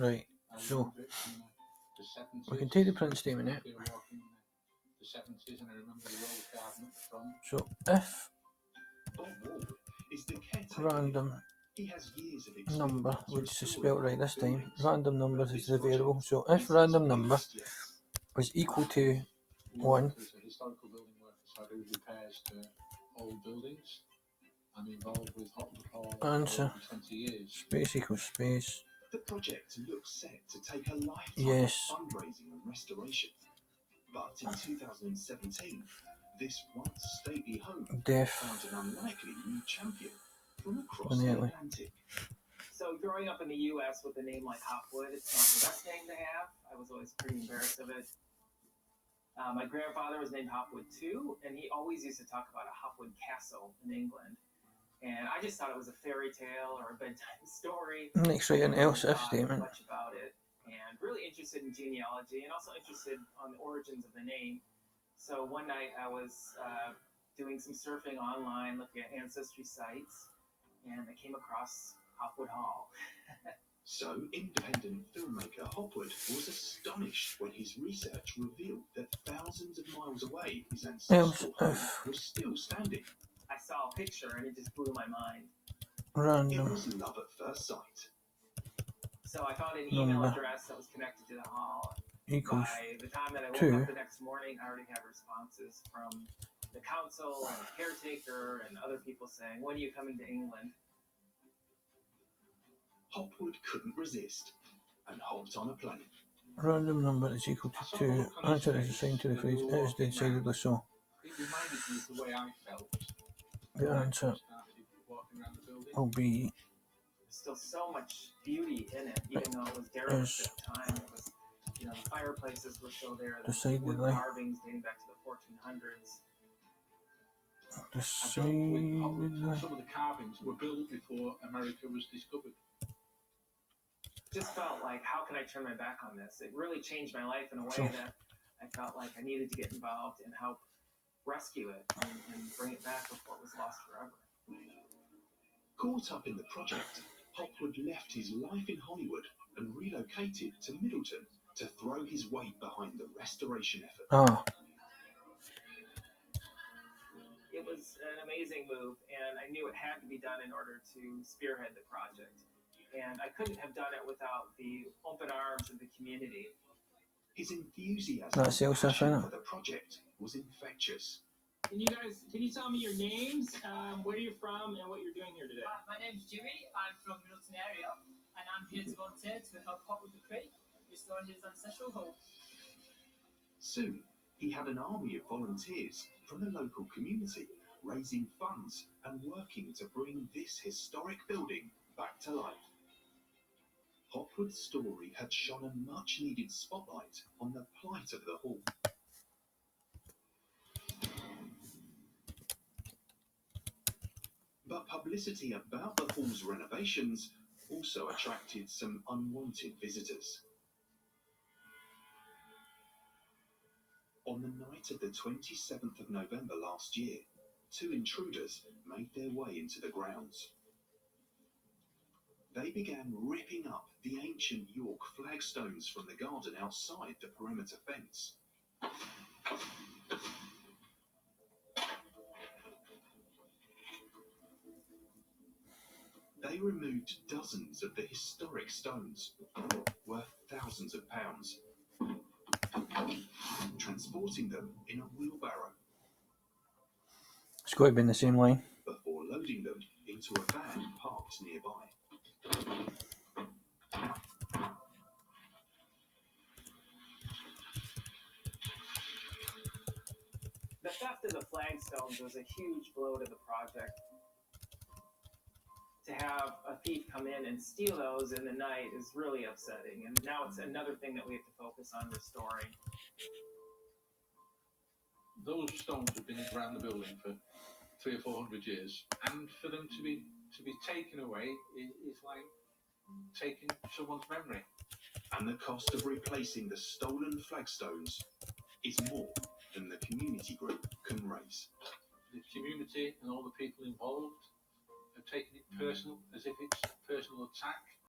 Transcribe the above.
Right, so we can take the print statement out. So if random number, which is spelled right this time, random numbers is the variable. So if random number was equal to 1, answer space equals space. The project looks set to take a lifetime Yes. of fundraising and restoration. But in 2017, this once stately home found an unlikely new champion from across the Atlantic. So growing up in the U.S. with a name like Hopwood, it's not the best name to have. I was always pretty embarrassed of it. My grandfather was named Hopwood too, and he always used to talk about a Hopwood castle in England. And I just thought it was a fairy tale or a bedtime story. Next, write an else if statement. Much about it, and really interested in genealogy, and also interested on the origins of the name. So one night I was doing some surfing online, looking at ancestry sites, and I came across Hopwood Hall. So independent filmmaker Hopwood was astonished when his research revealed that thousands of miles away, his ancestral home was still standing. I saw a picture and it just blew my mind. Random. It was love at first sight. So I found an email address that was connected to the hall. Equals By the time that I woke up the next morning, I already had responses from the council and the caretaker and other people saying, "When are you coming to England?" Hopwood couldn't resist and hopped on a plane. Random number is equal to 2. Answer is assigned to the phrase, it is decidedly so. It reminded me of the way I felt. The answer will be... There's still so much beauty in it, even though it was derelict at the time. It was, the fireplaces were still there. The wood carvings dating back to the 1400s. Some of the carvings were built before America was discovered. Just felt like, how can I turn my back on this? It really changed my life in a way that I felt like I needed to get involved and help rescue it and bring it back before it was lost forever. Caught up in the project, Hopwood left his life in Hollywood and relocated to Middleton to throw his weight behind the restoration effort. It was an amazing move, and I knew it had to be done in order to spearhead the project. And I couldn't have done it without the open arms of the community. His enthusiasm for the project was infectious. Can you tell me your names, where you're from, and what you're doing here today? My name's Jimmy. I'm from Middleton area, and I'm here to volunteer to help Hopwood the Creek restore his ancestral home. Soon, he had an army of volunteers from the local community, raising funds and working to bring this historic building back to life. Hopwood's story had shone a much-needed spotlight on the plight of the hall. But publicity about the hall's renovations also attracted some unwanted visitors. On the night of the 27th of November last year, 2 intruders made their way into the grounds. They began ripping up the ancient York flagstones from the garden outside the perimeter fence. They removed dozens of the historic stones, worth thousands of pounds, transporting them in a wheelbarrow. It's got to be in the same line. Before loading them into a van parked nearby. The theft of the flagstones was a huge blow to the project. To have a thief come in and steal those in the night is really upsetting, and now it's another thing that we have to focus on restoring. Those stones have been around the building for 300 or 400 years, and for them to be taken away is like taking someone's memory. And the cost of replacing the stolen flagstones is more than the community group can raise. The community and all the people involved have taken it personal, as if it's a personal attack